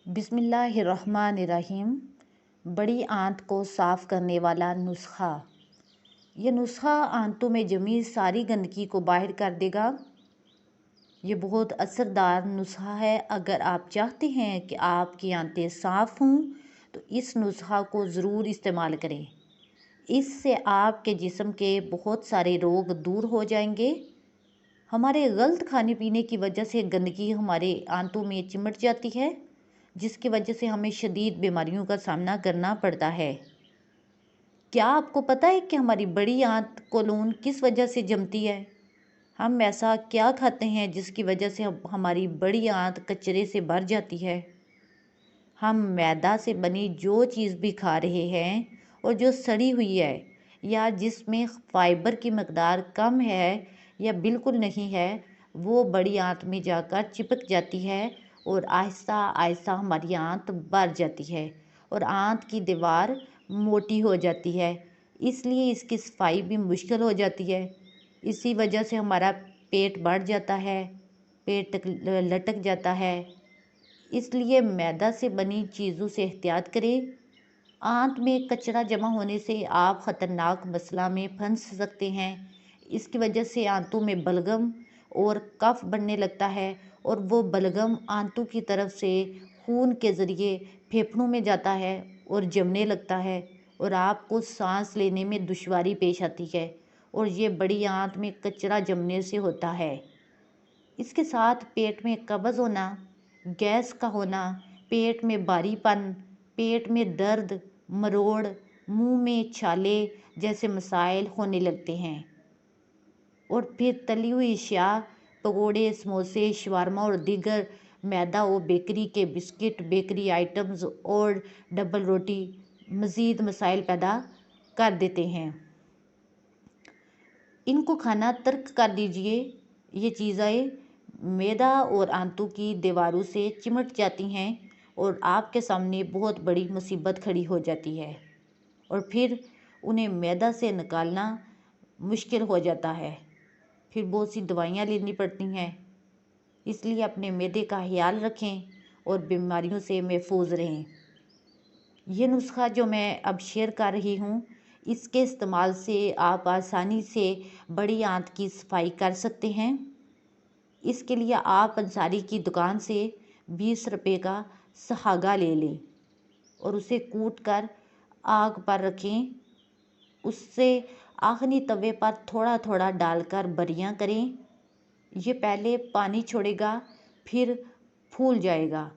بسم اللہ الرحمن الرحیم۔ بڑی آنت کو صاف کرنے والا نسخہ۔ یہ نسخہ آنتوں میں جمی ساری گندگی کو باہر کر دے گا۔ یہ بہت اثردار نسخہ ہے۔ اگر آپ چاہتے ہیں کہ آپ کی آنتیں صاف ہوں تو اس نسخہ کو ضرور استعمال کریں۔ اس سے آپ کے جسم کے بہت سارے روگ دور ہو جائیں گے۔ ہمارے غلط کھانے پینے کی وجہ سے گندگی ہمارے آنتوں میں چمٹ جاتی ہے، جس کی وجہ سے ہمیں شدید بیماریوں کا سامنا کرنا پڑتا ہے۔ کیا آپ کو پتہ ہے کہ ہماری بڑی آنت کولون کس وجہ سے جمتی ہے؟ ہم ایسا کیا کھاتے ہیں جس کی وجہ سے ہماری بڑی آنت کچرے سے بھر جاتی ہے؟ ہم میدا سے بنی جو چیز بھی کھا رہے ہیں اور جو سڑی ہوئی ہے یا جس میں فائبر کی مقدار کم ہے یا بالکل نہیں ہے، وہ بڑی آنت میں جا کر چپک جاتی ہے اور آہستہ آہستہ ہماری آنت بھر جاتی ہے اور آنت کی دیوار موٹی ہو جاتی ہے۔ اس لیے اس کی صفائی بھی مشکل ہو جاتی ہے۔ اسی وجہ سے ہمارا پیٹ بڑھ جاتا ہے، پیٹ لٹک جاتا ہے۔ اس لیے میدا سے بنی چیزوں سے احتیاط کریں۔ آنت میں کچرا جمع ہونے سے آپ خطرناک مسئلہ میں پھنس سکتے ہیں۔ اس کی وجہ سے آنتوں میں بلغم اور کف بڑھنے لگتا ہے اور وہ بلغم آنتوں کی طرف سے خون کے ذریعے پھیپھڑوں میں جاتا ہے اور جمنے لگتا ہے اور آپ کو سانس لینے میں دشواری پیش آتی ہے، اور یہ بڑی آنت میں کچرا جمنے سے ہوتا ہے۔ اس کے ساتھ پیٹ میں قبض ہونا، گیس کا ہونا، پیٹ میں بھاری پن، پیٹ میں درد، مروڑ، منہ میں چھالے جیسے مسائل ہونے لگتے ہیں۔ اور پھر تلی ہوئی اشیاء، پکوڑے، سموسے، شاورما اور دیگر میدا و بیکری کے بسکٹ، بیکری آئٹمز اور ڈبل روٹی مزید مسائل پیدا کر دیتے ہیں۔ ان کو کھانا ترک کر دیجیے۔ یہ چیزیں معدہ اور آنتوں کی دیواروں سے چمٹ جاتی ہیں اور آپ کے سامنے بہت بڑی مصیبت کھڑی ہو جاتی ہے، اور پھر انہیں معدہ سے نکالنا مشکل ہو جاتا ہے۔ پھر بہت سی دوائیاں لینی پڑتی ہیں۔ اس لیے اپنے معدے کا خیال رکھیں اور بیماریوں سے محفوظ رہیں۔ یہ نسخہ جو میں اب شیئر کر رہی ہوں، اس کے استعمال سے آپ آسانی سے بڑی آنت کی صفائی کر سکتے ہیں۔ اس کے لیے آپ انصاری کی دکان سے 20 روپے کا سہاگا لے لیں اور اسے کوٹ کر آگ پر رکھیں۔ اس سے آخنی توے پر تھوڑا تھوڑا ڈال کر بریاں کریں۔ یہ پہلے پانی چھوڑے گا، پھر پھول جائے گا۔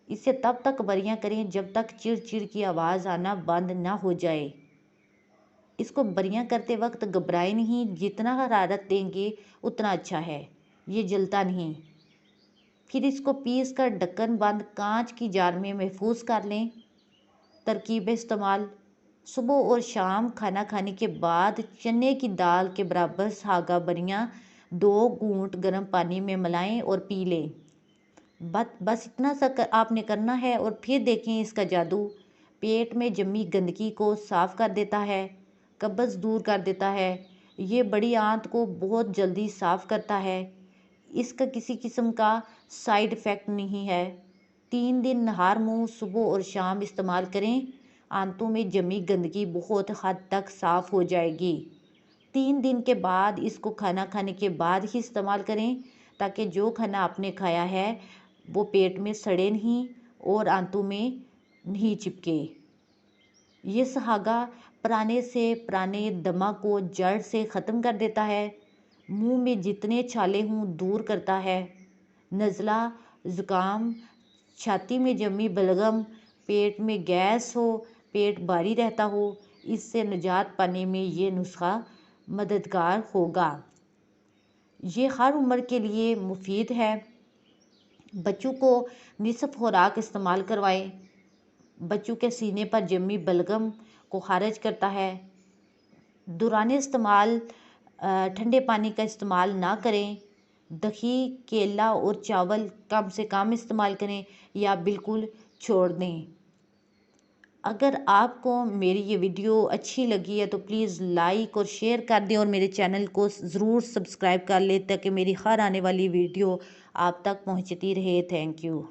اسے تب تک بریاں کریں جب تک چڑ چڑ کی آواز آنا بند نہ ہو جائے۔ اس کو بریاں کرتے وقت گھبرائیں نہیں، جتنا حرارت دیں گے اتنا اچھا ہے، یہ جلتا نہیں۔ پھر اس کو پیس کر ڈھکن بند کانچ کی جار میں محفوظ کر لیں۔ ترکیب استعمال: صبح اور شام کھانا کھانے کے بعد چنے کی دال کے برابر سہاگا بریاں 2 گھونٹ گرم پانی میں ملائیں اور پی لیں۔ بس اتنا سا آپ نے کرنا ہے اور پھر دیکھیں اس کا جادو۔ پیٹ میں جمی گندگی کو صاف کر دیتا ہے، قبض دور کر دیتا ہے۔ یہ بڑی آنت کو بہت جلدی صاف کرتا ہے۔ اس کا کسی قسم کا سائیڈ ایفیکٹ نہیں ہے۔ 3 دن نہار منہ صبح اور شام استعمال کریں۔ آنتوں میں جمی گندگی بہت حد تک صاف ہو جائے گی۔ 3 دن کے بعد اس کو کھانا کھانے کے بعد ہی استعمال کریں تاکہ جو کھانا آپ نے کھایا ہے وہ پیٹ میں سڑے نہیں اور آنتوں میں نہیں چپکے۔ یہ سہاگا پرانے سے پرانے دمہ کو جڑ سے ختم کر دیتا ہے، منہ میں جتنے چھالے ہوں دور کرتا ہے، نزلہ، زکام، چھاتی میں جمی بلغم، پیٹ میں گیس ہو، پیٹ بھاری رہتا ہو، اس سے نجات پانے میں یہ نسخہ مددگار ہوگا۔ یہ ہر عمر کے لیے مفید ہے۔ بچوں کو نصف خوراک استعمال کروائیں۔ بچوں کے سینے پر جمی بلغم کو خارج کرتا ہے۔ دوران استعمال ٹھنڈے پانی کا استعمال نہ کریں۔ دہی، کیلا اور چاول کم سے کم استعمال کریں یا بالکل چھوڑ دیں۔ اگر آپ کو میری یہ ویڈیو اچھی لگی ہے تو پلیز لائک اور شیئر کر دیں اور میرے چینل کو ضرور سبسکرائب کر لیں تاکہ میری ہر آنے والی ویڈیو آپ تک پہنچتی رہے۔ Thank you.